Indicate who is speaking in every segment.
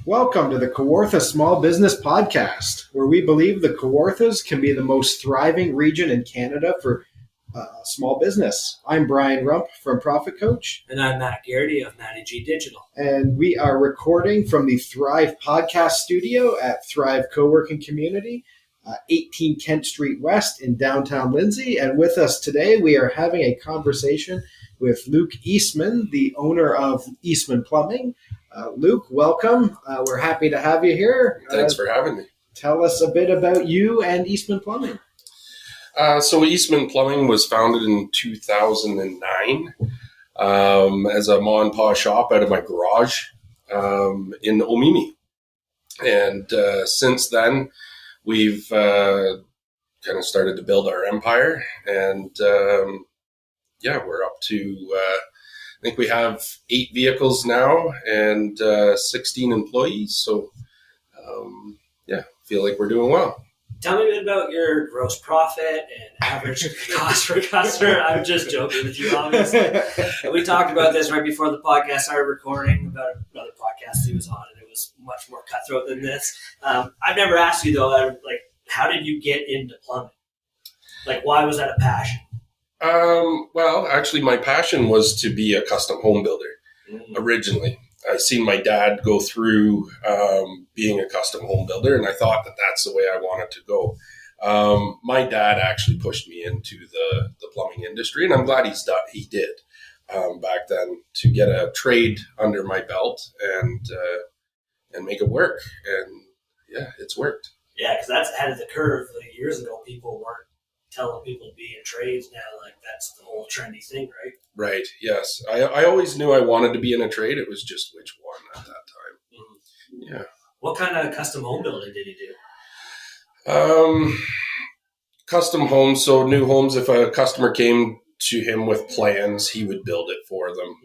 Speaker 1: Welcome to the Kawartha Small Business Podcast, where we believe the Kawarthas can be the most thriving region in Canada for small business. I'm Brian Rump from Profit Coach.
Speaker 2: And I'm Matt Garrity of Matty G Digital.
Speaker 1: And we are recording from the Thrive Podcast Studio at Thrive Co-working Community, 18 Kent Street West in downtown Lindsay. And with us today, we are having a conversation with Luke Eastman, the owner of Eastman Plumbing. Luke, welcome. We're happy to have you here.
Speaker 3: Thanks for having me.
Speaker 1: Tell us a bit about you and Eastman Plumbing.
Speaker 3: So Eastman Plumbing was founded in 2009 as a ma and pa shop out of my garage in Omimi. And since then, we've kind of started to build our empire. And we're up to... I think we have 8 vehicles now and 16 employees. So, feel like we're doing well.
Speaker 2: Tell me a bit about your gross profit and average cost per customer. I'm just joking with you, obviously. We talked about this right before the podcast started recording about another podcast he was on, and it was much more cutthroat than this. I've never asked you, though, how did you get into plumbing? Why was that a passion?
Speaker 3: Well, actually, my passion was to be a custom home builder originally. I seen my dad go through being a custom home builder, and I thought that that's the way I wanted to go. My dad actually pushed me into the plumbing industry, and I'm glad he did back then to get a trade under my belt and make it work. And yeah, it's worked.
Speaker 2: Yeah, because that's ahead of the curve. Years ago, people weren't telling people to be in trades. Now, that's the whole trendy thing, right?
Speaker 3: Right. Yes. I always knew I wanted to be in a trade. It was just which one at that time. Mm-hmm. Yeah.
Speaker 2: What kind of custom home building did you
Speaker 3: do? Custom homes. So new homes, if a customer came to him with plans, he would build it for them.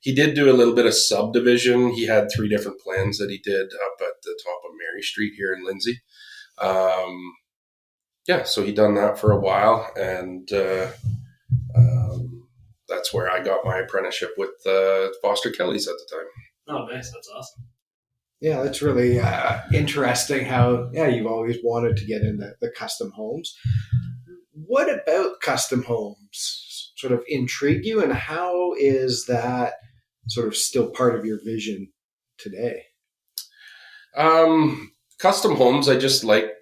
Speaker 3: He did do a little bit of subdivision. He had 3 different plans that he did up at the top of Mary Street here in Lindsay. So he done that for a while, and that's where I got my apprenticeship with Foster Kellys at the time.
Speaker 2: Oh, nice. That's awesome.
Speaker 1: Yeah, that's really interesting how, you've always wanted to get into the custom homes. What about custom homes sort of intrigue you, and how is that sort of still part of your vision today?
Speaker 3: Custom homes, I just like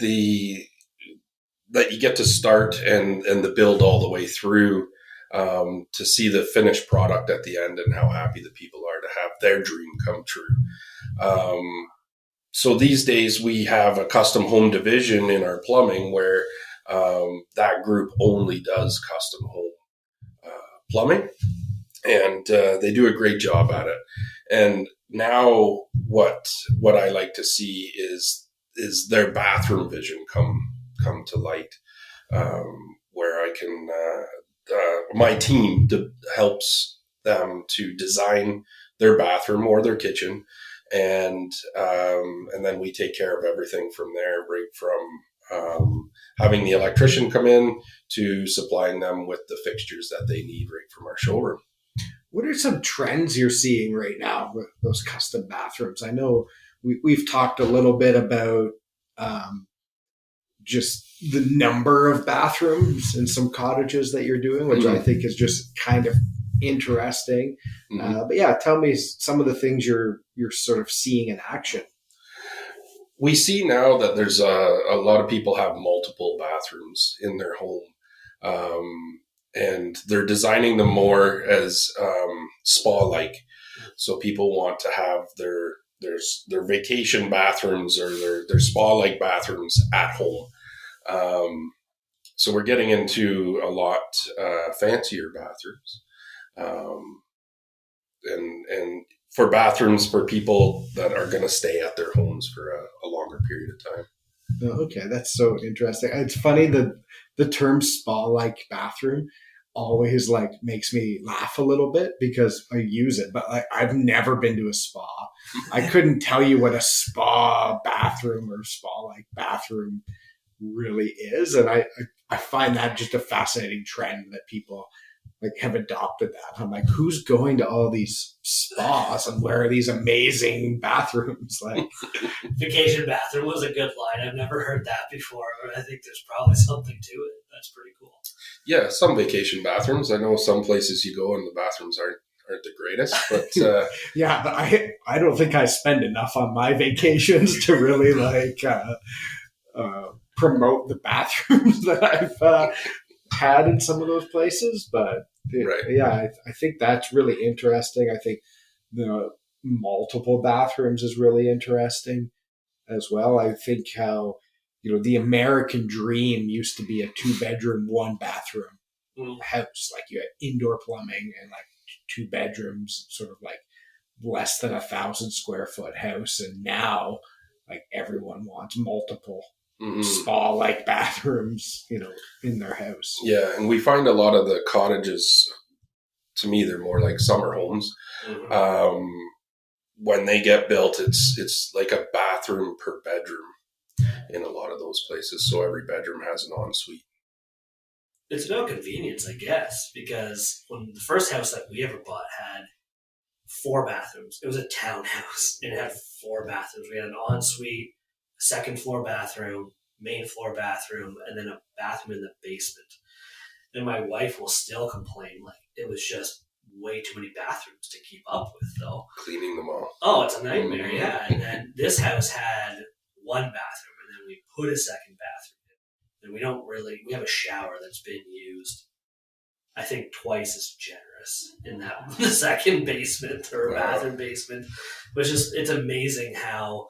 Speaker 3: that you get to start and the build all the way through to see the finished product at the end and how happy the people are to have their dream come true. So these days we have a custom home division in our plumbing where that group only does custom home plumbing, and they do a great job at it. And now what I like to see is their bathroom vision come to light, where I can, my team helps them to design their bathroom or their kitchen. And then we take care of everything from there, right from having the electrician come in to supplying them with the fixtures that they need right from our showroom.
Speaker 1: What are some trends you're seeing right now with those custom bathrooms? I know we've talked a little bit about just the number of bathrooms in some cottages that you're doing, which I think is just kind of interesting. But tell me some of the things you're sort of seeing in action.
Speaker 3: We see now that there's a lot of people have multiple bathrooms in their home, and they're designing them more as spa-like. So people want to have their vacation bathrooms or their spa-like bathrooms at home. So we're getting into a lot fancier bathrooms, and for bathrooms for people that are going to stay at their homes for a longer period of time.
Speaker 1: Okay, that's so interesting. It's funny that the term spa-like bathroom always makes me laugh a little bit because I use it, but I've never been to a spa. I couldn't tell you what a spa bathroom or spa-like bathroom really is, and I find that just a fascinating trend that people like have adopted that. I'm like, who's going to all these spas and where are these amazing bathrooms? Like,
Speaker 2: vacation bathroom was a good line. I've never heard that before, but I think there's probably something to it. That's pretty cool.
Speaker 3: Yeah, some vacation bathrooms. I know some places you go and the bathrooms aren't the greatest, but
Speaker 1: yeah, but I don't think I spend enough on my vacations to really like promote the bathrooms that I've had in some of those places. But
Speaker 3: right.
Speaker 1: yeah, I think that's really interesting. I think the multiple bathrooms is really interesting as well. I think how, the American dream used to be a 2-bedroom, 1-bathroom house. Like you had indoor plumbing and like 2 bedrooms, sort of like less than 1,000 square foot house. And now like everyone wants multiple spa-like bathrooms, in their house.
Speaker 3: Yeah, and we find a lot of the cottages, to me, they're more like summer homes. When they get built, it's like a bathroom per bedroom in a lot of those places. So every bedroom has an ensuite.
Speaker 2: It's about convenience, I guess, because when the first house that we ever bought had 4 bathrooms, it was a townhouse and it had 4 bathrooms. We had an ensuite, second floor bathroom, main floor bathroom, and then a bathroom in the basement. And my wife will still complain, like, it was just way too many bathrooms to keep up with, though.
Speaker 3: Cleaning them all.
Speaker 2: Oh, it's a nightmare, yeah. And then this house had 1 bathroom, and then we put a second bathroom in. And we have a shower that's been used, I think, twice as generous in that the second basement or bathroom basement. Which is, it's amazing how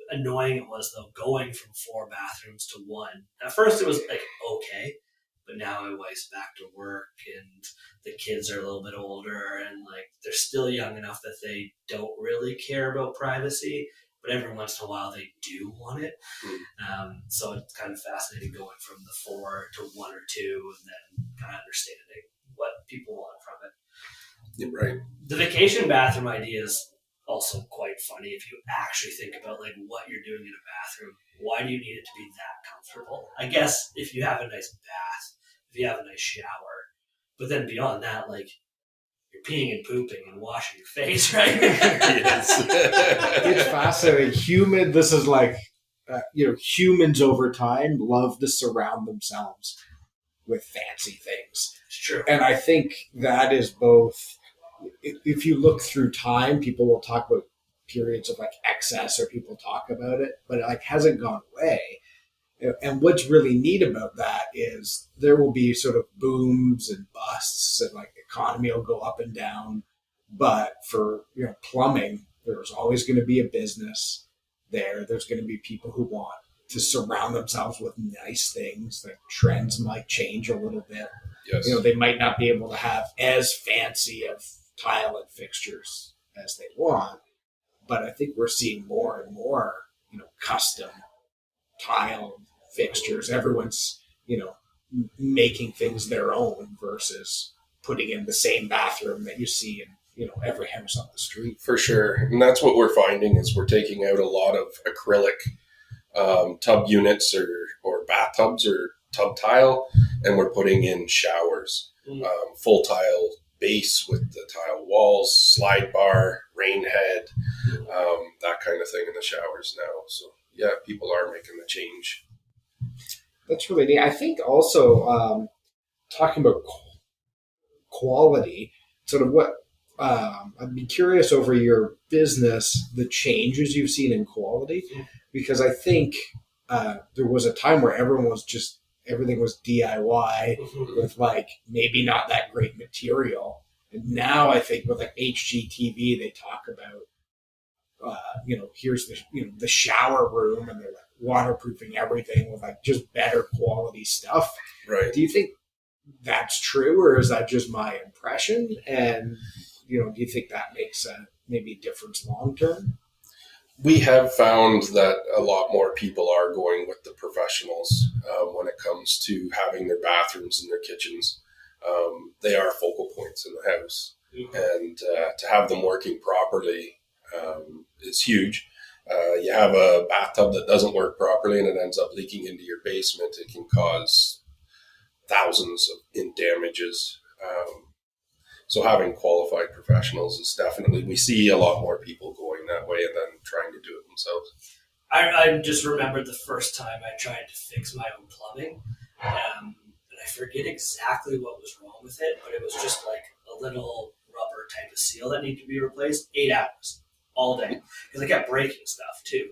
Speaker 2: annoying it was, though, going from 4 bathrooms to 1. At first it was like okay, but now my wife's back to work and the kids are a little bit older and like they're still young enough that they don't really care about privacy, but every once in a while they do want it. So it's kind of fascinating going from the 4 to 1 or 2 and then kind of understanding what people want from it.
Speaker 3: Yeah, right.
Speaker 2: The vacation bathroom idea is also quite funny if you actually think about like what you're doing in a bathroom. Why do you need it to be that comfortable? I guess if you have a nice bath, if you have a nice shower, but then beyond that, like you're peeing and pooping and washing your face, right?
Speaker 3: Yes.
Speaker 1: It's fascinating. This is like, humans over time love to surround themselves with fancy things.
Speaker 2: It's true.
Speaker 1: And I think that is both, if you look through time, people will talk about periods of like excess or people talk about it, but it like hasn't gone away. And what's really neat about that is there will be sort of booms and busts and like the economy will go up and down. But for, plumbing, there's always going to be a business there. There's going to be people who want to surround themselves with nice things. Like trends might change a little bit.
Speaker 3: Yes.
Speaker 1: They might not be able to have as fancy of tile and fixtures as they want. But I think we're seeing more and more, custom tile fixtures. Everyone's, making things their own versus putting in the same bathroom that you see in, every house on the street.
Speaker 3: For sure. And that's what we're finding is we're taking out a lot of acrylic tub units or bathtubs or tub tile, and we're putting in showers, full tile base with the tile walls, slide bar, rain head, that kind of thing in the showers now. So yeah, people are making the change.
Speaker 1: That's really neat. I think also talking about quality, sort of what I'd be curious over your business, the changes you've seen in quality, because I think there was a time where everything was DIY with like maybe not that great material. And now I think with like HGTV, they talk about, here's the shower room and they're like waterproofing everything with like just better quality stuff.
Speaker 3: Right.
Speaker 1: Do you think that's true or is that just my impression? And, do you think that makes maybe a difference long term?
Speaker 3: We have found that a lot more people are going with the professionals when it comes to having their bathrooms and their kitchens. They are focal points in the house. And to have them working properly is huge. You have a bathtub that doesn't work properly and it ends up leaking into your basement. It can cause thousands in damages. So having qualified professionals is definitely, we see a lot more people going that way and then trying to do it themselves.
Speaker 2: I just remembered the first time I tried to fix my own plumbing. And I forget exactly what was wrong with it, but it was just like a little rubber type of seal that needed to be replaced. 8 hours all day because I kept breaking stuff too.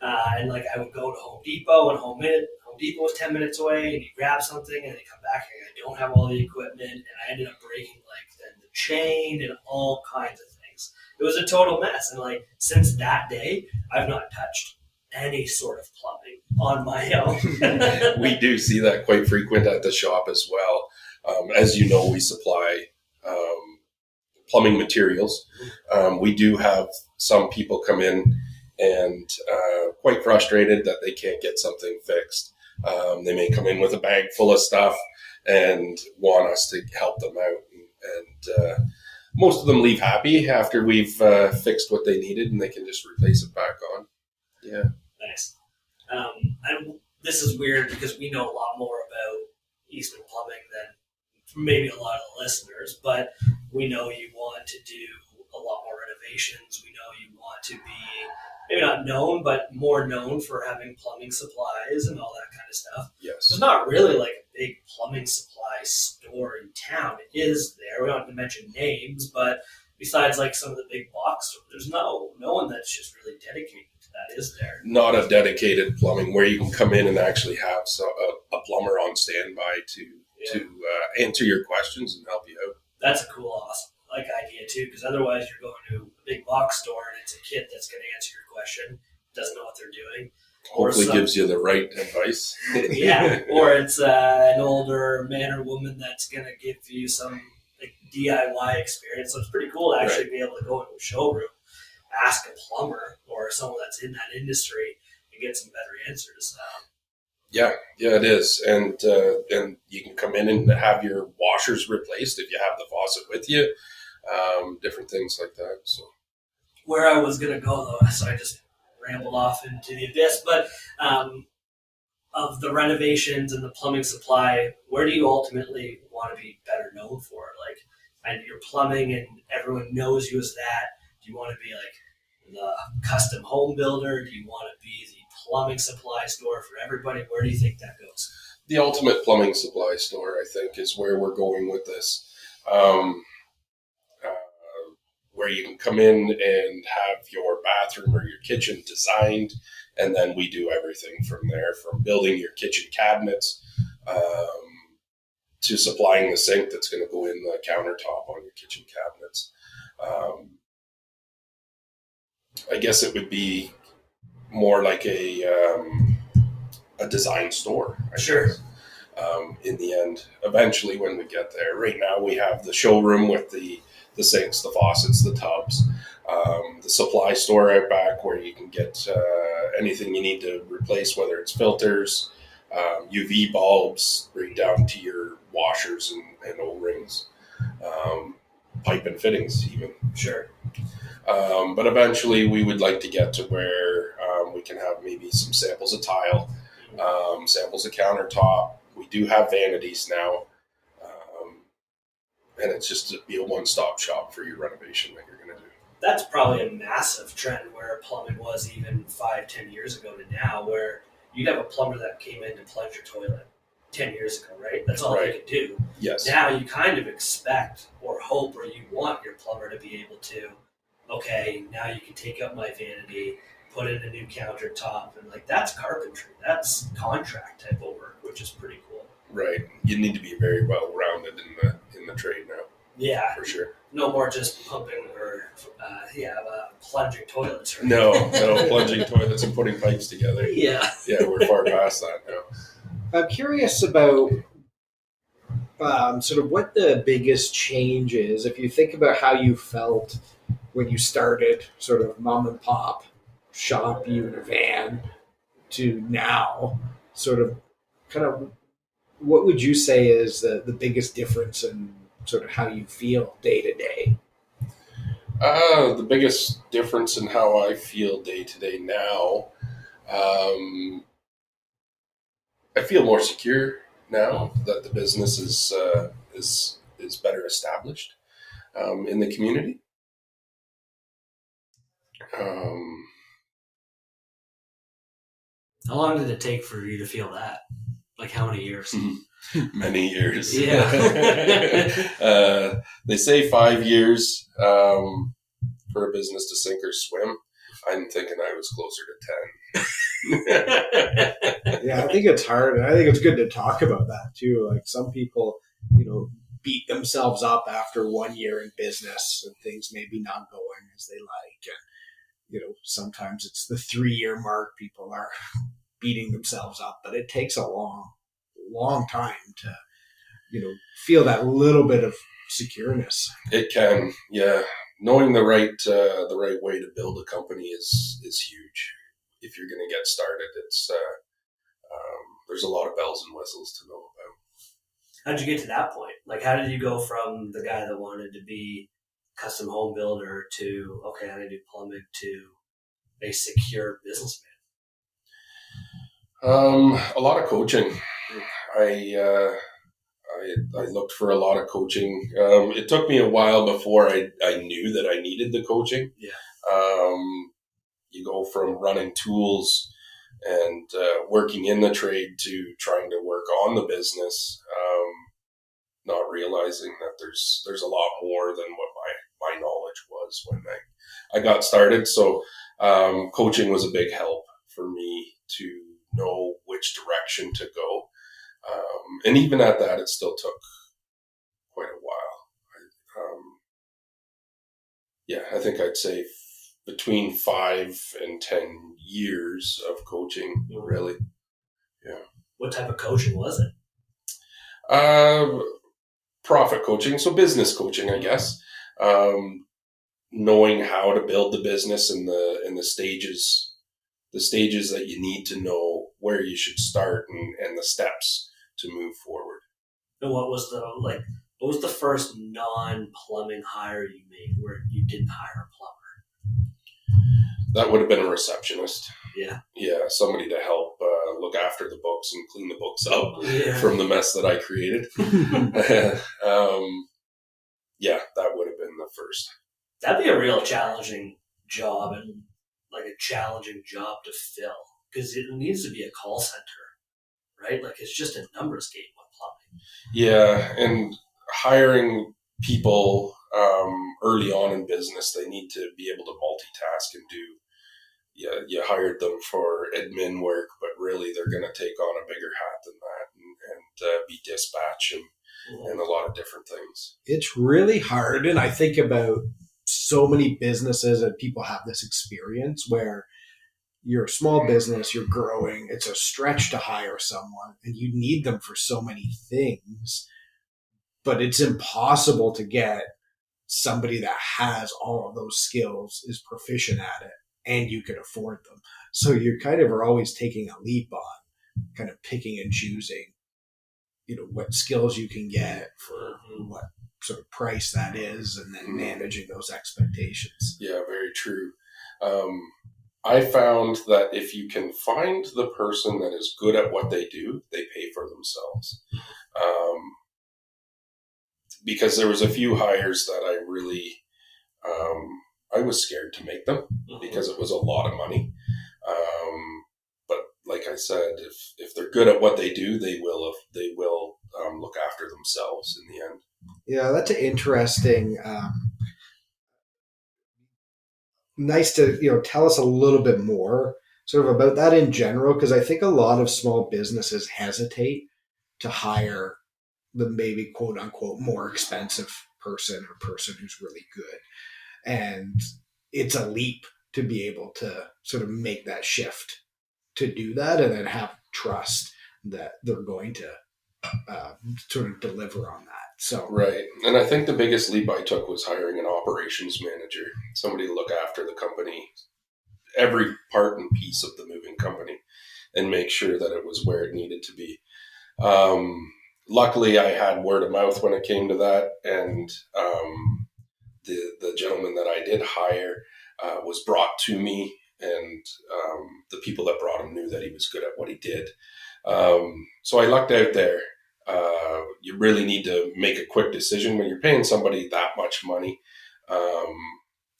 Speaker 2: And like I would go to Home Depot, and Home Depot was 10 minutes away, and you grab something and they come back and I don't have all the equipment, and I ended up breaking like the chain and all kinds of things. It was a total mess. And like since that day, I've not touched any sort of plumbing on my own.
Speaker 3: We do see that quite frequent at the shop as well. As you know, we supply plumbing materials. We do have some people come in and quite frustrated that they can't get something fixed. They may come in with a bag full of stuff and want us to help them out. And most of them leave happy after we've fixed what they needed, and they can just replace it back on. Yeah.
Speaker 2: Nice. And this is weird because we know a lot more about Eastman Plumbing than maybe a lot of the listeners, but we know you want to do a lot more renovations. We know you want to be maybe not known, but more known for having plumbing supplies and all that kind of stuff.
Speaker 3: Yes.
Speaker 2: There's not really like a big plumbing supply store in town. It is there. We don't have to mention names, but besides like some of the big box stores, there's no one that's just really dedicated to that, is there?
Speaker 3: Not a dedicated plumbing where you can come in and actually have a plumber on standby to answer your questions and help you out.
Speaker 2: That's a cool, awesome idea too, because otherwise you're going to a big box store and it's a kid that's going to answer your question, doesn't know what they're doing.
Speaker 3: Hopefully gives you the right advice.
Speaker 2: Yeah, or it's an older man or woman that's going to give you some like DIY experience. So it's pretty cool to actually be able to go into a showroom, ask a plumber or someone that's in that industry and get some better answers.
Speaker 3: Yeah, it is. And you can come in and have your washers replaced if you have the faucet with you, different things like that. So
Speaker 2: where I was going to go, though, so I just rambled off into the abyss, but of the renovations and the plumbing supply, where do you ultimately want to be better known for? Like, and your plumbing and everyone knows you as that. Do you want to be like the custom home builder? Do you want to be the plumbing supply store for everybody? Where do you think that goes?
Speaker 3: The ultimate plumbing supply store, I think, is where we're going with this. Where you can come in and have your bathroom or your kitchen designed, and then we do everything from there, from building your kitchen cabinets to supplying the sink that's going to go in the countertop on your kitchen cabinets. I guess it would be more like a design store.
Speaker 2: Sure.
Speaker 3: In the end, eventually when we get there. Right now we have the showroom with the sinks, the faucets, the tubs, the supply store out back where you can get anything you need to replace, whether it's filters, UV bulbs, right down to your washers and O-rings, pipe and fittings even.
Speaker 2: Sure.
Speaker 3: But eventually we would like to get to where we can have maybe some samples of tile, samples of countertop. We do have vanities now. And it's just to be a one-stop shop for your renovation that you're going to do.
Speaker 2: That's probably a massive trend where plumbing was even 5-10 years ago to now, where you'd have a plumber that came in to plunge your toilet 10 years ago, right? That's all they could do.
Speaker 3: Yes.
Speaker 2: Now you kind of expect or hope or you want your plumber to be able to, okay, now you can take out my vanity, put in a new countertop, and like that's carpentry. That's contract type of work, which is pretty cool.
Speaker 3: Right. You need to be very well rounded in the trade now.
Speaker 2: Yeah.
Speaker 3: For sure.
Speaker 2: No more just pumping or plunging toilets. Right?
Speaker 3: No, plunging toilets and putting pipes together.
Speaker 2: Yeah.
Speaker 3: Yeah, we're far past that now.
Speaker 1: I'm curious about sort of what the biggest change is. If you think about how you felt when you started sort of mom and pop shop, you in a van, to now, sort of kind of what would you say is the biggest difference in sort of how you feel day to day?
Speaker 3: The biggest difference in how I feel day to day now, I feel more secure now that the business is better established in the community.
Speaker 2: How long did it take for you to feel that? Like how many years?
Speaker 3: Many years.
Speaker 2: Yeah.
Speaker 3: They say 5 years for a business to sink or swim. I'm thinking I was closer to 10.
Speaker 1: Yeah, I think it's hard, and I think it's good to talk about that too. Like some people, beat themselves up after 1 year in business and things maybe not going as they like, and sometimes it's the 3-year mark. People are beating themselves up, but it takes a long time to feel that little bit of secureness.
Speaker 3: It can, yeah. Knowing the right way to build a company is huge. If you're going to get started, it's there's a lot of bells and whistles to know about.
Speaker 2: How did you get to that point? Like, how did you go from the guy that wanted to be custom home builder to, okay, I'm going to do plumbing, to a secure businessman?
Speaker 3: A lot of coaching. I looked for a lot of coaching. It took me a while before I knew that I needed the coaching.
Speaker 2: Yeah.
Speaker 3: You go from running tools and working in the trade to trying to work on the business, not realizing that there's a lot more than what my knowledge was when I got started. So coaching was a big help for me to know which direction to go. And even at that, it still took quite a while. I think I'd say between 5 and 10 years of coaching, really. Yeah.
Speaker 2: What type of coaching was it?
Speaker 3: Profit coaching, so business coaching, I guess. Knowing how to build the business and the stages that you need to know where you should start and the steps to move forward.
Speaker 2: And what was the first non-plumbing hire you made where you didn't hire a plumber?
Speaker 3: That would have been a receptionist.
Speaker 2: Yeah.
Speaker 3: Yeah, somebody to help look after the books and clean the books up from the mess that I created. That would have been the first.
Speaker 2: That'd be a real challenging job, and like a challenging job to fill, because it needs to be a call center, right? Like it's just a numbers game with plumbing.
Speaker 3: Yeah, and hiring people early on in business, they need to be able to multitask and do. Yeah, you hired them for admin work, but really they're going to take on a bigger hat than that and be dispatch and a lot of different things.
Speaker 1: It's really hard, and I think about so many businesses and people have this experience where you're a small business, you're growing, it's a stretch to hire someone, and you need them for so many things, but it's impossible to get somebody that has all of those skills, is proficient at it, and you can afford them. So you kind of are always taking a leap on kind of picking and choosing, what skills you can get for what sort of price that is, and then managing those expectations.
Speaker 3: Yeah, very true. I found that if you can find the person that is good at what they do, they pay for themselves. Because there was a few hires that I really, I was scared to make them because it was a lot of money. But like I said, if they're good at what they do, they will look after themselves in the end.
Speaker 1: Yeah, that's an interesting. Nice to tell us a little bit more sort of about that in general, because I think a lot of small businesses hesitate to hire the maybe quote unquote more expensive person or person who's really good, and it's a leap to be able to sort of make that shift to do that and then have trust that they're going to sort of deliver on that. So
Speaker 3: right, and I think the biggest leap I took was hiring an operations manager, somebody to look after the company, every part and piece of the moving company, and make sure that it was where it needed to be. Luckily, I had word of mouth when it came to that, and the gentleman that I did hire was brought to me, and the people that brought him knew that he was good at what he did. So I lucked out there. You really need to make a quick decision when you're paying somebody that much money.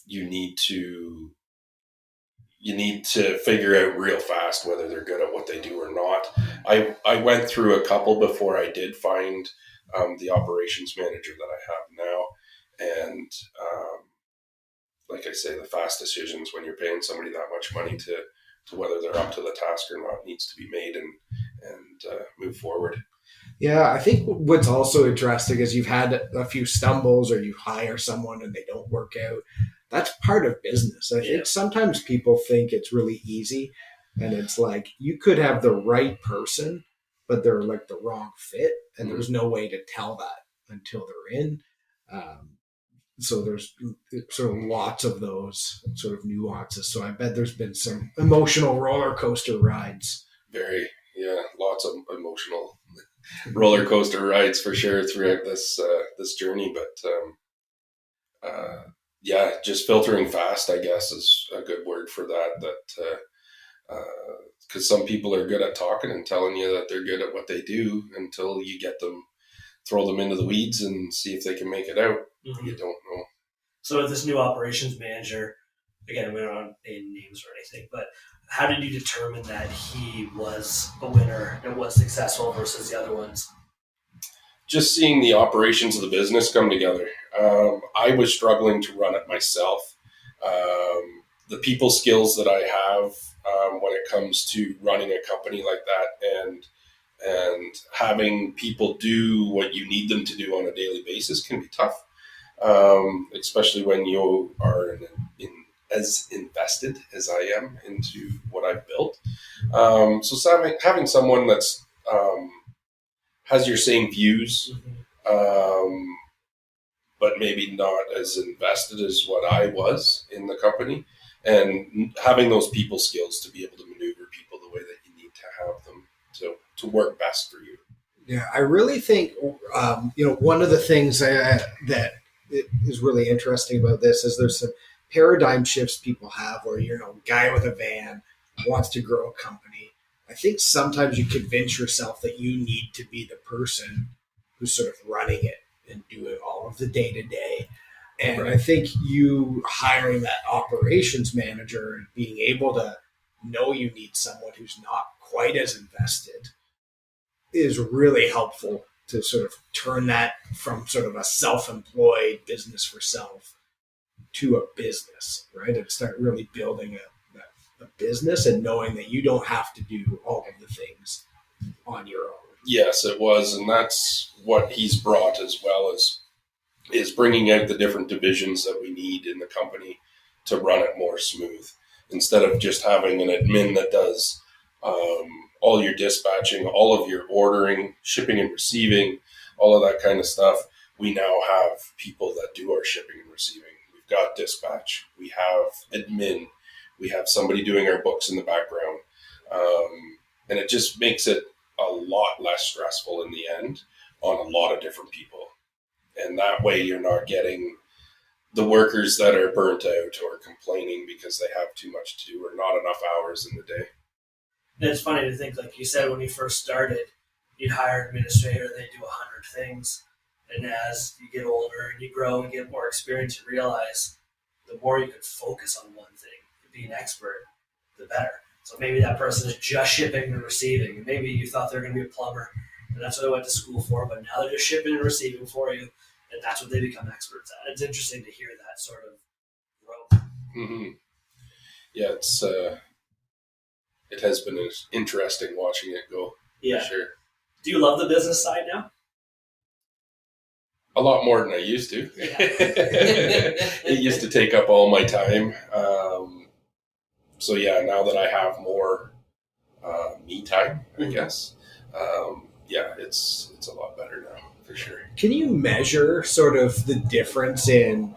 Speaker 3: You need to figure out real fast whether they're good at what they do or not. I went through a couple before I did find the operations manager that I have now, and like I say, the fast decisions when you're paying somebody that much money to whether they're up to the task or not needs to be made and move forward.
Speaker 1: Yeah, I think what's also interesting is you've had a few stumbles or you hire someone and they don't work out. That's part of business. I think sometimes people think it's really easy, and it's like you could have the right person, but they're like the wrong fit, and there's no way to tell that until they're in. So there's sort of lots of those sort of nuances. So I bet there's been some emotional roller coaster rides.
Speaker 3: Lots of emotional roller coaster rides for sure throughout this journey. But just filtering fast, I guess, is a good word for that. Because some people are good at talking and telling you that they're good at what they do until you get them, throw them into the weeds and see if they can make it out. Mm-hmm. You don't know.
Speaker 2: So with this new operations manager, again, we don't name names or anything, but how did you determine that he was a winner and was successful versus the other ones?
Speaker 3: Just seeing the operations of the business come together. I was struggling to run it myself. The people skills that I have when it comes to running a company like that and having people do what you need them to do on a daily basis can be tough, especially when you are as invested as I am into what I've built. So having someone that's has your same views, but maybe not as invested as what I was in the company, and having those people skills to be able to maneuver people the way that you need to have them to work best for you.
Speaker 1: Yeah, I really think, one of the things that is really interesting about this is there's some paradigm shifts people have where, guy with a van wants to grow a company. I think sometimes you convince yourself that you need to be the person who's sort of running it and doing all of the day-to-day. And right. I think you hiring that operations manager and being able to know you need someone who's not quite as invested is really helpful to sort of turn that from sort of a self-employed business for self to a business, right? And start really building a business and knowing that you don't have to do all of the things on your own.
Speaker 3: Yes, it was. And that's what he's brought as well is bringing out the different divisions that we need in the company to run it more smooth. Instead of just having an admin that does all your dispatching, all of your ordering, shipping and receiving, all of that kind of stuff, we now have people that do our shipping and receiving. We've got dispatch. We have admin. We have somebody doing our books in the background. And it just makes it a lot less stressful in the end on a lot of different people. And that way you're not getting the workers that are burnt out or complaining because they have too much to do or not enough hours in the day.
Speaker 2: And it's funny to think, like you said, when you first started, you'd hire an administrator, they do 100 things. And as you get older and you grow and get more experience, you realize the more you can focus on one thing, be an expert, the better. So maybe that person is just shipping and receiving. And maybe you thought they were going to be a plumber, and that's what they went to school for, but now they're just shipping and receiving for you, and that's what they become experts at. It's interesting to hear that sort of growth.
Speaker 3: Mm-hmm. Yeah, it has been interesting watching it go.
Speaker 2: Yeah.
Speaker 3: For sure.
Speaker 2: Do you love the business side now?
Speaker 3: A lot more than I used to.
Speaker 2: Yeah.
Speaker 3: It used to take up all my time. So yeah, now that I have more me time, I guess, it's a lot better now, for sure.
Speaker 1: Can you measure sort of the difference in,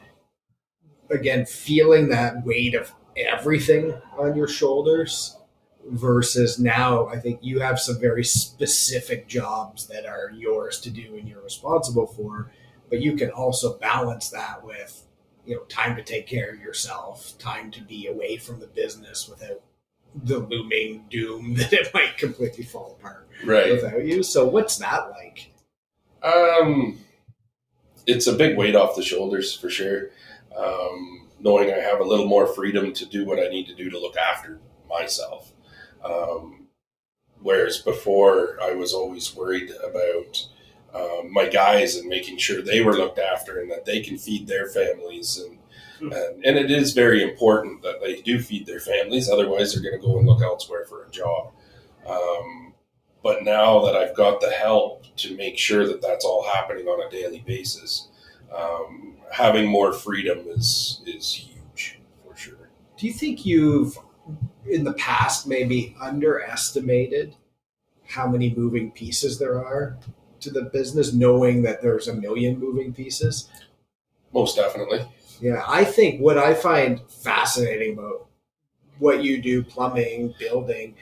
Speaker 1: again, feeling that weight of everything on your shoulders versus now I think you have some very specific jobs that are yours to do and you're responsible for, but you can also balance that with, time to take care of yourself, time to be away from the business without the looming doom that it might completely fall apart without you. So what's that like?
Speaker 3: It's a big weight off the shoulders for sure. Knowing I have a little more freedom to do what I need to do to look after myself. Whereas before I was always worried about my guys and making sure they were looked after and that they can feed their families. And it is very important that they do feed their families. Otherwise they're going to go and look elsewhere for a job. But now that I've got the help to make sure that that's all happening on a daily basis, having more freedom is huge for sure.
Speaker 1: Do you think you've, in the past, maybe underestimated how many moving pieces there are to the business, knowing that there's a million moving pieces?
Speaker 3: Most definitely.
Speaker 1: Yeah, I think what I find fascinating about what you do, plumbing, building,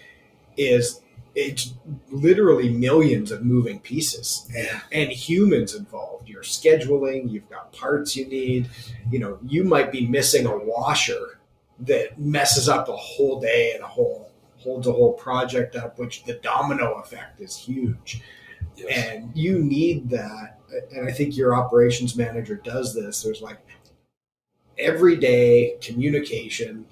Speaker 1: is it's literally millions of moving pieces and humans involved. You're scheduling, you've got parts you need. You might be missing a washer that messes up a whole day and holds a whole project up, which the domino effect is huge. Yes. And you need that. And I think your operations manager does this. There's like everyday communication.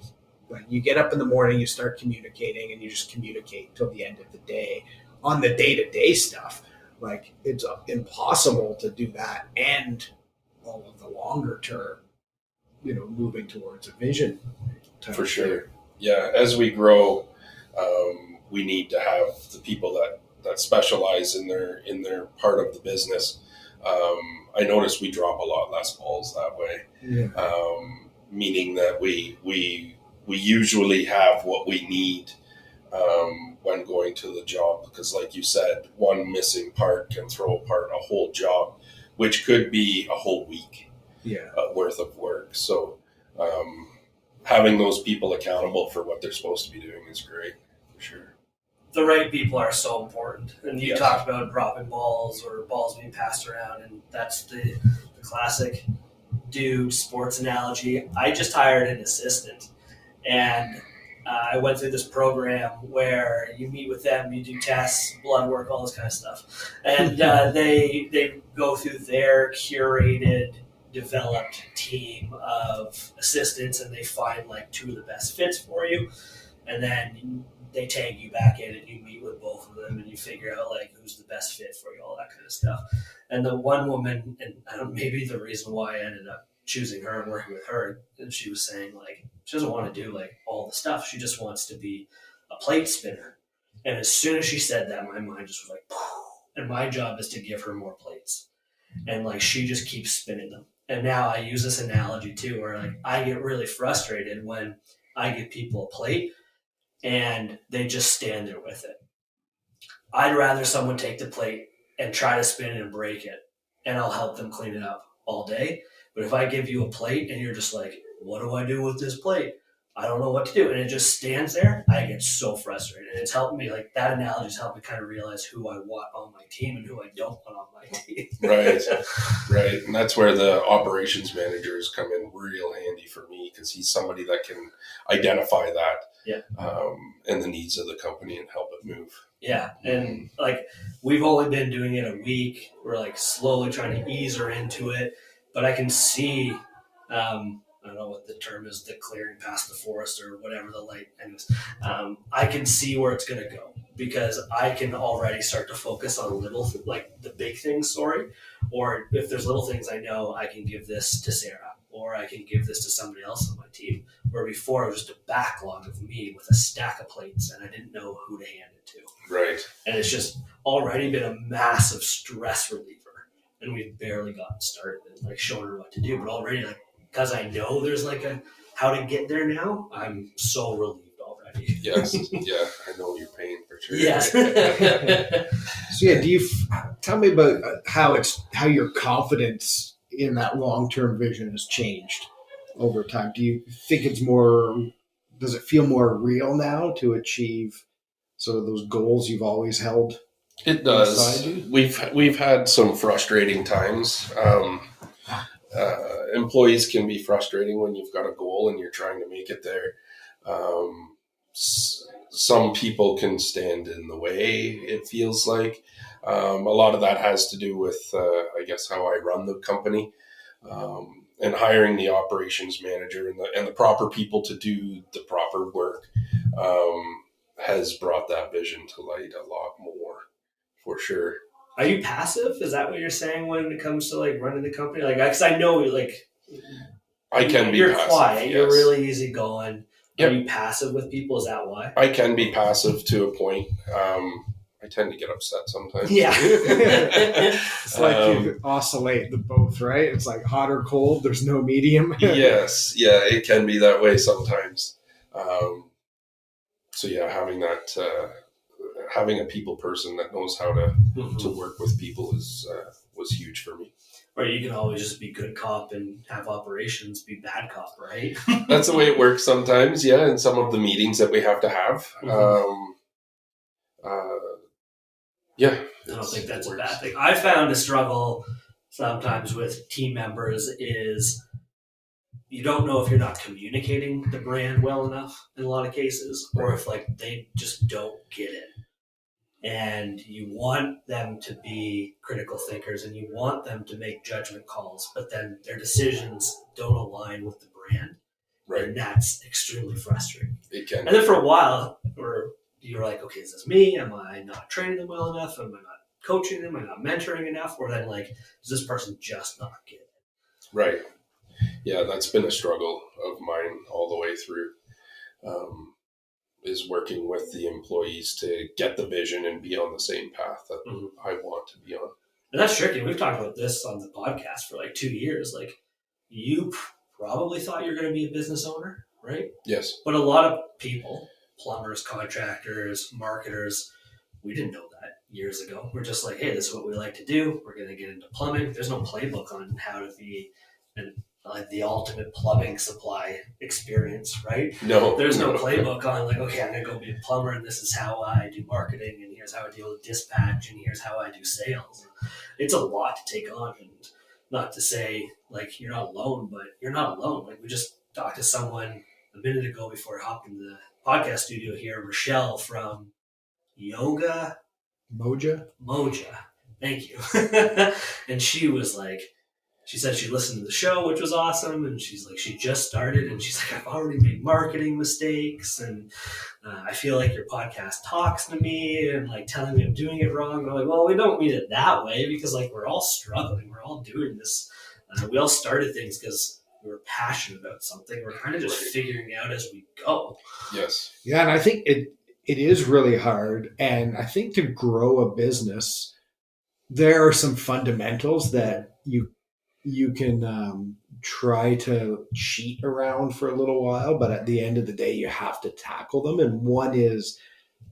Speaker 1: Like you get up in the morning, you start communicating, and you just communicate till the end of the day. On the day-to-day stuff, like it's impossible to do that and all of the longer term, moving towards a vision.
Speaker 3: For sure. Yeah, as we grow, we need to have the people that specialize in their part of the business. I notice we drop a lot less balls that way, meaning that we usually have what we need when going to the job, because like you said, one missing part can throw apart a whole job, which could be a whole week worth of work. So having those people accountable for what they're supposed to be doing is great, for sure.
Speaker 2: The right people are so important. And you talked about dropping balls or balls being passed around, and that's the classic dude sports analogy. I just hired an assistant, and I went through this program where you meet with them, you do tests, blood work, all this kind of stuff. And they go through their curated, developed team of assistants, and they find like two of the best fits for you. And then they tag you back in and you meet with both of them and you figure out like who's the best fit for you, all that kind of stuff. And the one woman, and maybe the reason why I ended up choosing her and working with her, and she was saying like she doesn't want to do like all the stuff. She just wants to be a plate spinner. And as soon as she said that, my mind just was like, poof. And my job is to give her more plates. And like she just keeps spinning them. And now I use this analogy too, where like I get really frustrated when I give people a plate and they just stand there with it. I'd rather someone take the plate and try to spin it and break it, and I'll help them clean it up all day. But if I give you a plate and you're just like, what do I do with this plate? I don't know what to do. And it just stands there. I get so frustrated. And it's helped me, like that analogy's helped me kind of realize who I want on my team and who I don't want on my team.
Speaker 3: Right. And that's where the operations managers come in real handy for me, because he's somebody that can identify that and the needs of the company and help it move.
Speaker 2: Yeah. And like we've only been doing it a week. We're like slowly trying to ease her into it. But I can see, I don't know what the term is, the clearing past the forest or whatever the light. Anyways, I can see where it's going to go because I can already start to focus on little, like the big things, or if there's little things I know, I can give this to Sarah or I can give this to somebody else on my team. Where before it was just a backlog of me with a stack of plates and I didn't know who to hand it to.
Speaker 3: Right.
Speaker 2: And it's just already been a massive stress reliever. And we've barely gotten started and like showing her what to do, but already like because I know there's like a how to get there now, I'm so relieved already.
Speaker 3: Yes, yeah, I know your pain for sure.
Speaker 2: Yes.
Speaker 1: So do you tell me about how your confidence in that long-term vision has changed over time? Do you think does it feel more real now to achieve sort of those goals you've always held?
Speaker 3: It does. We've had some frustrating times. Employees can be frustrating when you've got a goal and you're trying to make it there. some people can stand in the way, it feels like. A lot of that has to do with, I guess, how I run the company, and hiring the operations manager and the proper people to do the proper work has brought that vision to light a lot more, for sure.
Speaker 2: Are you passive? Is that what you're saying when it comes to like running the company? Like, because I know like
Speaker 3: I can be
Speaker 2: you're
Speaker 3: passive,
Speaker 2: quiet,
Speaker 3: yes.
Speaker 2: you're really easygoing.
Speaker 3: Yep.
Speaker 2: Are you passive with people? Is that why?
Speaker 3: I can be passive to a point. I tend to get upset sometimes.
Speaker 2: Yeah.
Speaker 1: It's like you oscillate the both, right? It's like hot or cold. There's no medium.
Speaker 3: Yes. Yeah, it can be that way sometimes. So yeah, having a people person that knows how to work with people was huge for me.
Speaker 2: Or you can always just be good cop and have operations be bad cop, right?
Speaker 3: That's the way it works sometimes, yeah, in some of the meetings that we have to have. Yeah.
Speaker 2: I don't think that's a bad thing. I found a struggle sometimes with team members is you don't know if you're not communicating the brand well enough in a lot of cases, or if like they just don't get it. And you want them to be critical thinkers and you want them to make judgment calls, but then their decisions don't align with the brand.
Speaker 3: Right.
Speaker 2: And that's extremely frustrating.
Speaker 3: It can.
Speaker 2: And then for a while, you're like, okay, is this me? Am I not training them well enough? Am I not coaching them? Am I not mentoring enough? Or then like, does this person just not get it?
Speaker 3: Right. Yeah, that's been a struggle of mine all the way through. Is working with the employees to get the vision and be on the same path that I want to be on.
Speaker 2: And that's tricky. We've talked about this on the podcast for like 2 years. Like, you probably thought you were going to be a business owner, right?
Speaker 3: Yes.
Speaker 2: But a lot of people, plumbers, contractors, marketers, we didn't know that years ago. We're just like, hey, this is what we like to do. We're going to get into plumbing. There's no playbook on how to be the ultimate plumbing supply experience, right?
Speaker 3: No.
Speaker 2: There's no playbook on like, okay, I'm going to go be a plumber and this is how I do marketing and here's how I deal with dispatch and here's how I do sales. It's a lot to take on, and not to say like you're not alone, but you're not alone. Like we just talked to someone a minute ago before I hopped in the podcast studio here, Rochelle from Yoga
Speaker 1: Moja.
Speaker 2: Thank you. And she was like, she said she listened to the show, which was awesome. And she's like, she just started and she's like, I've already made marketing mistakes. And I feel like your podcast talks to me and like telling me I'm doing it wrong. And I'm like, well, we don't mean it that way because like we're all struggling. We're all doing this. We all started things because we were passionate about something. We're kind of just figuring out as we go.
Speaker 3: Yes.
Speaker 1: Yeah. And I think it is really hard. And I think to grow a business, there are some fundamentals that you can try to cheat around for a little while, but at the end of the day, you have to tackle them. And one is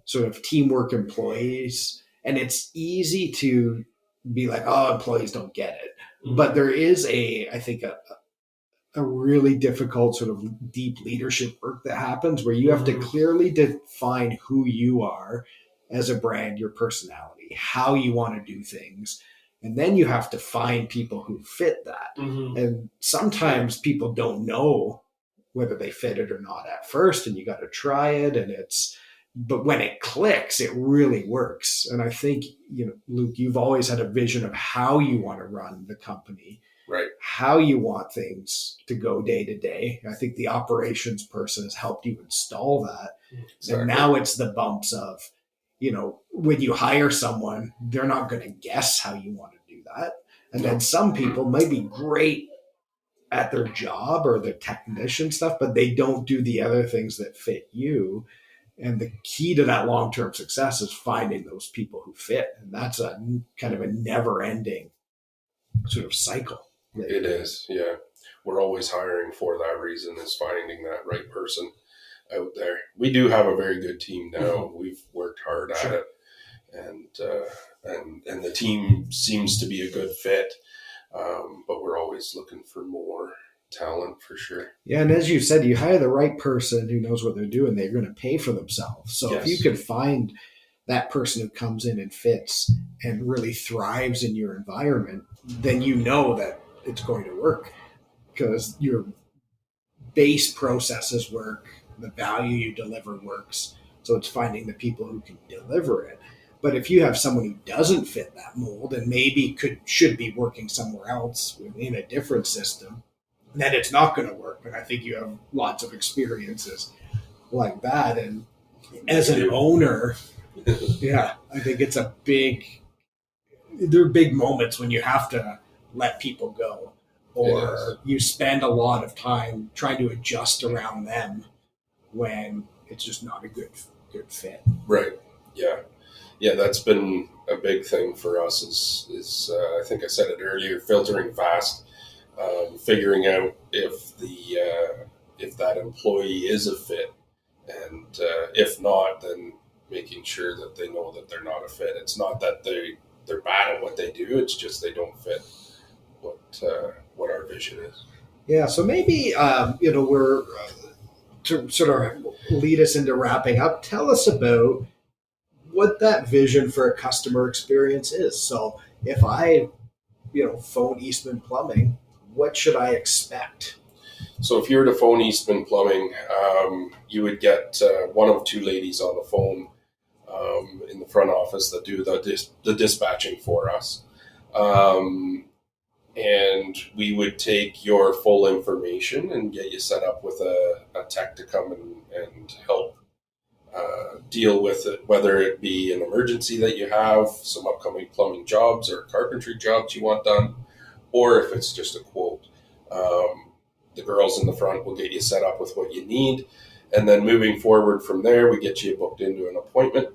Speaker 1: sort of teamwork employees. And it's easy to be like, oh, employees don't get it. Mm-hmm. But there is I think a really difficult sort of deep leadership work that happens where you have to clearly define who you are as a brand, your personality, how you want to do things. And then you have to find people who fit that. Mm-hmm. And sometimes people don't know whether they fit it or not at first, and you got to try it. But when it clicks, it really works. And I think, Luke, you've always had a vision of how you want to run the company,
Speaker 3: right? How
Speaker 1: you want things to go day to day. I think the operations person has helped you install that. Exactly. And now it's the bumps of, when you hire someone, they're not going to guess how you want to do that. And then some people might be great at their job or their technician stuff, but they don't do the other things that fit you. And the key to that long-term success is finding those people who fit. And that's a kind of a never-ending sort of cycle.
Speaker 3: It is, yeah. We're always hiring for that reason, is finding that right person out there. We do have a very good team now. Mm-hmm. We've worked hard at it, and the team seems to be a good fit. But we're always looking for more talent for sure.
Speaker 1: Yeah, and as you said, you hire the right person who knows what they're doing. They're going to pay for themselves. So if you could find that person who comes in and fits and really thrives in your environment, then you know that it's going to work because your base processes work. the value you deliver works. So it's finding the people who can deliver it. But if you have someone who doesn't fit that mold and maybe should be working somewhere else in a different system, then it's not going to work. And I think you have lots of experiences like that. And as an owner, yeah, I think there are big moments when you have to let people go, or you spend a lot of time trying to adjust around them when it's just not a good fit.
Speaker 3: Right. Yeah. Yeah, that's been a big thing for us is I think I said it earlier, filtering fast, figuring out if that employee is a fit, and if not, then making sure that they know that they're not a fit. It's not that they're bad at what they do; it's just they don't fit what our vision is.
Speaker 1: Yeah, so maybe we're to sort of lead us into wrapping up. Tell us about what that vision for a customer experience is. So if I, phone Eastman Plumbing, what should I expect?
Speaker 3: So if you were to phone Eastman Plumbing, you would get one of two ladies on the phone in the front office that do the dispatching for us. And we would take your full information and get you set up with a tech to come and help deal with it, whether it be an emergency that you have, some upcoming plumbing jobs or carpentry jobs you want done, or if it's just a quote. The girls in the front will get you set up with what you need. And then moving forward from there, we get you booked into an appointment.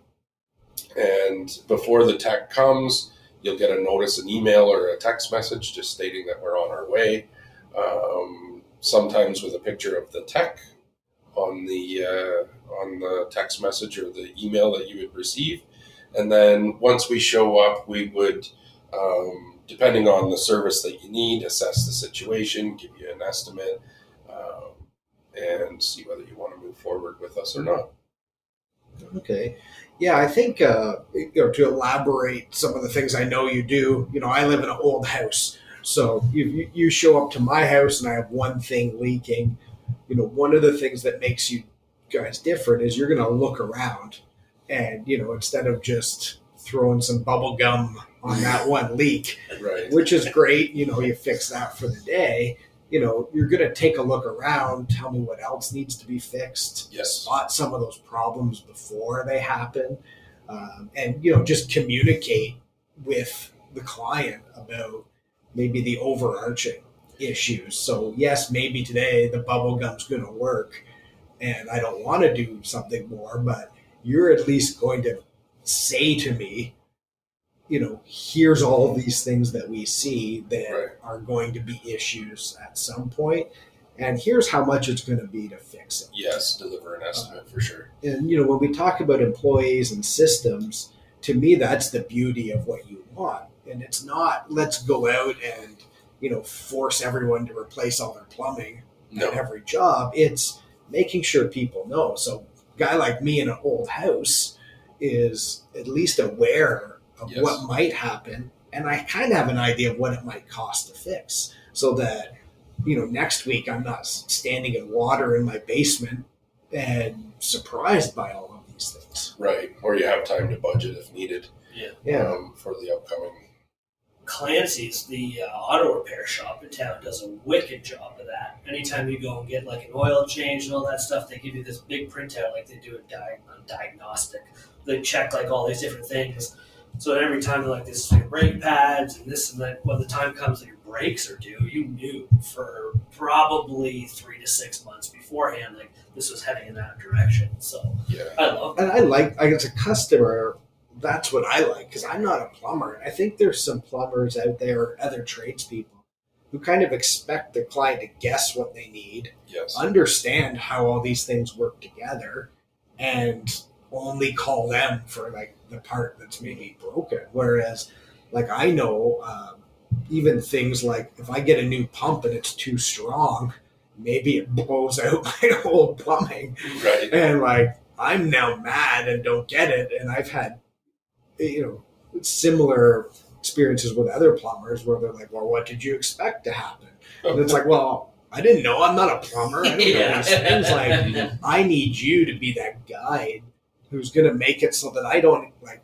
Speaker 3: And before the tech comes, you'll get a notice, an email, or a text message just stating that we're on our way. Sometimes with a picture of the tech on the text message or the email that you would receive. And then once we show up, we would, depending on the service that you need, assess the situation, give you an estimate, and see whether you want to move forward with us or not.
Speaker 1: Okay. Yeah, I think to elaborate some of the things I know you do. I live in an old house, so you show up to my house and I have one thing leaking. One of the things that makes you guys different is you're going to look around, and instead of just throwing some bubble gum on that one leak,
Speaker 3: Right.
Speaker 1: which is great. You fix that for the day. You're going to take a look around, tell me what else needs to be fixed,
Speaker 3: Yes.
Speaker 1: spot some of those problems before they happen, and, just communicate with the client about maybe the overarching issues. So, yes, maybe today the bubble gum's going to work and I don't want to do something more, but you're at least going to say to me, here's all these things that we see that
Speaker 3: Right.
Speaker 1: are going to be issues at some point, and here's how much it's going to be to fix it.
Speaker 3: Yes, deliver an estimate for sure.
Speaker 1: And, when we talk about employees and systems, to me, that's the beauty of what you want. And it's not, let's go out and, force everyone to replace all their plumbing at every job. It's making sure people know. So a guy like me in an old house is at least aware of
Speaker 3: Yes.
Speaker 1: what might happen, and I kind of have an idea of what it might cost to fix, so that next week I'm not standing in water in my basement and surprised by all of these things.
Speaker 3: Right. Or you have time to budget if needed.
Speaker 1: Yeah.
Speaker 3: For the upcoming.
Speaker 2: Clancy's, the auto repair shop in town, does a wicked job of that. Anytime you go and get like an oil change and all that stuff, they give you this big printout like they do a diagnostic. They check like all these different things. So every time they're like, this is your brake pads and this and that, when the time comes that your brakes are due, you knew for probably 3 to 6 months beforehand, like this was heading in that direction. So
Speaker 3: Yeah.
Speaker 2: I love
Speaker 1: And as a customer, that's what I like, because I'm not a plumber. And I think there's some plumbers out there, other tradespeople, who kind of expect the client to guess what they need,
Speaker 3: Yes.
Speaker 1: understand how all these things work together, and only call them for like the part that's maybe broken. Whereas, like, I know even things like if I get a new pump and it's too strong, maybe it blows out my old plumbing,
Speaker 3: Right.
Speaker 1: and like I'm now mad and don't get it. And I've had similar experiences with other plumbers where they're like, well, what did you expect to happen? And it's like, well, I didn't know. I'm not a plumber. I don't know
Speaker 2: Yeah.
Speaker 1: these things. Like, I need you to be that guide who's going to make it so that I don't, like,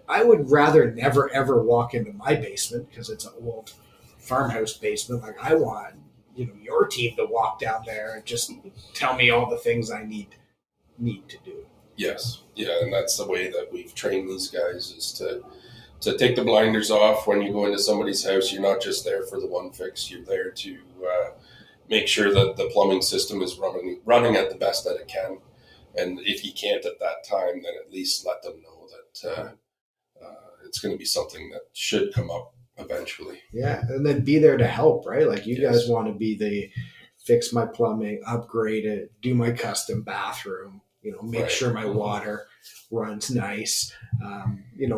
Speaker 1: I would rather never, ever walk into my basement because it's an old farmhouse basement. Like, I want, your team to walk down there and just tell me all the things I need to do.
Speaker 3: Yes. Yeah. And that's the way that we've trained these guys, is to take the blinders off when you go into somebody's house. You're not just there for the one fix. You're there to make sure that the plumbing system is running at the best that it can. And if you can't at that time, then at least let them know that it's going to be something that should come up eventually.
Speaker 1: Yeah, and then be there to help, right? Like, you
Speaker 3: Yes.
Speaker 1: guys want to be the fix my plumbing, upgrade it, do my custom bathroom, make
Speaker 3: Right.
Speaker 1: sure my water runs nice.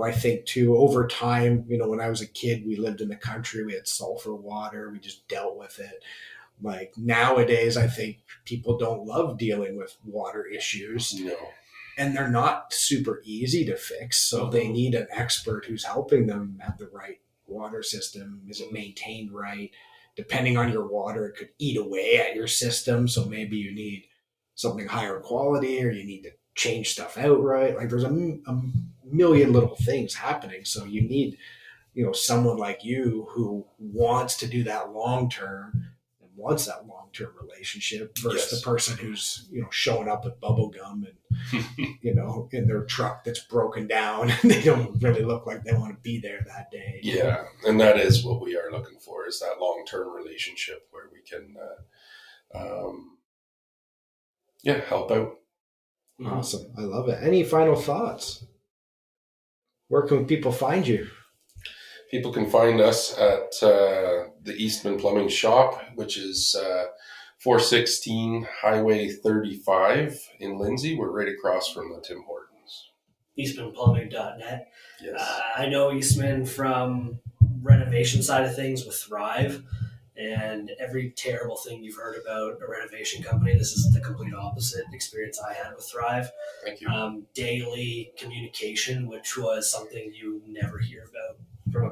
Speaker 1: I think too, over time, when I was a kid, we lived in the country, we had sulfur water, we just dealt with it. Like, nowadays, I think people don't love dealing with water issues,
Speaker 3: No.
Speaker 1: and they're not super easy to fix. So they need an expert who's helping them have the right water system. Is it maintained right? Depending on your water, it could eat away at your system. So maybe you need something higher quality, or you need to change stuff out right. Like, there's a million little things happening. So you need, someone like you who wants to do that long term and wants that long term relationship versus
Speaker 3: Yes.
Speaker 1: the person who's, showing up with bubble gum and, in their truck that's broken down, and they don't really look like they want to be there that day.
Speaker 3: Yeah, and that is what we are looking for, is that long-term relationship where we can, help out.
Speaker 1: Awesome. I love it. Any final thoughts? Where can people find you?
Speaker 3: People can find us at the Eastman Plumbing shop, which is 416 Highway 35 in Lindsay. We're right across from the Tim Hortons.
Speaker 2: EastmanPlumbing.net.
Speaker 3: Yes.
Speaker 2: I know Eastman from renovation side of things with Thrive, and every terrible thing you've heard about a renovation company, this is the complete opposite experience I had with Thrive.
Speaker 3: Thank you.
Speaker 2: Daily communication, which was something you never hear about from a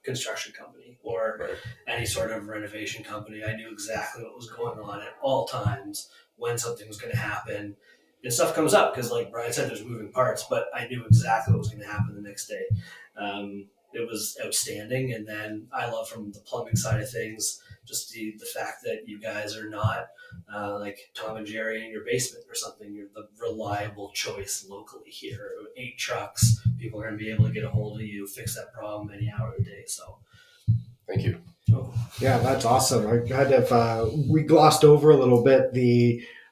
Speaker 2: construction company or
Speaker 3: Right.
Speaker 2: any sort of renovation company. I knew exactly what was going on at all times, when something was going to happen. And stuff comes up because, like Brian said, there's moving parts, but I knew exactly what was going to happen the next day. It was outstanding. And then I love, from the plumbing side of things, just the fact that you guys are not like Tom and Jerry in your basement or something. You're the reliable choice locally here. 8 trucks, people are going to be able to get a hold of you, fix that problem any hour of the day. So
Speaker 3: Thank you.
Speaker 1: Yeah, that's awesome. I kind of we glossed over a little bit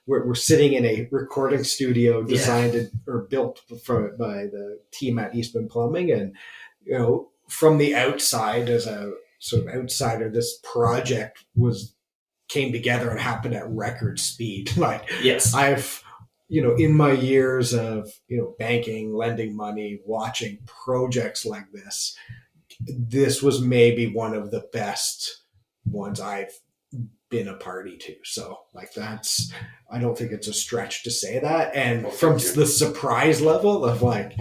Speaker 1: we're sitting in a recording studio designed or built by the team at Eastman Plumbing, and from the outside, as a sort of outsider, this project came together and happened at record speed. Like,
Speaker 2: yes,
Speaker 1: I've in my years of banking, lending money, watching projects like this was maybe one of the best ones I've been a party to. So, like, I don't think it's a stretch to say that. And from the surprise level of, like,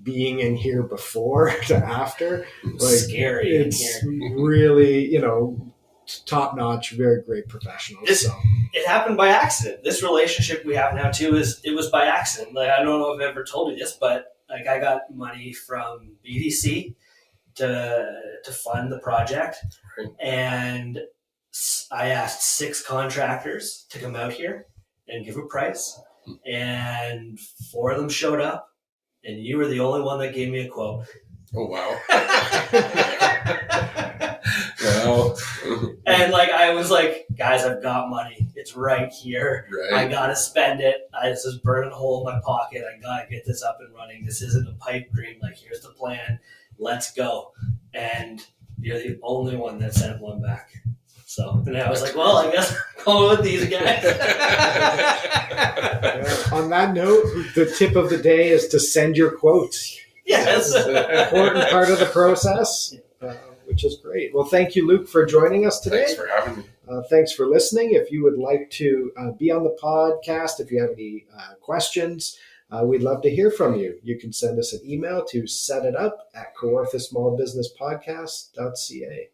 Speaker 1: being in here before to after, like,
Speaker 2: scary.
Speaker 1: it's really, top notch, very great professionals.
Speaker 2: It happened by accident. This relationship we have now too it was by accident. Like, I don't know if I've ever told you this, but like, I got money from BDC to fund the project, and I asked 6 contractors to come out here and give a price, and 4 of them showed up, and you were the only one that gave me a quote.
Speaker 3: Oh, wow. Well,
Speaker 2: and like, I was like, guys, I've got money. It's right here.
Speaker 3: Right.
Speaker 2: I gotta spend it. This is burning a hole in my pocket. I gotta get this up and running. This isn't a pipe dream. Like, here's the plan. Let's go. And you're the only one that sent one back. So, and I was like, well, I guess I'm going with these guys.
Speaker 1: On that note, the tip of the day is to send your quotes.
Speaker 2: Yes.
Speaker 1: Important part of the process, which is great. Well, thank you, Luke, for joining us today.
Speaker 3: Thanks for having me.
Speaker 1: Thanks for listening. If you would like to be on the podcast, if you have any questions, we'd love to hear from you. You can send us an email to setitup@kawarthasmallbusinesspodcast.ca.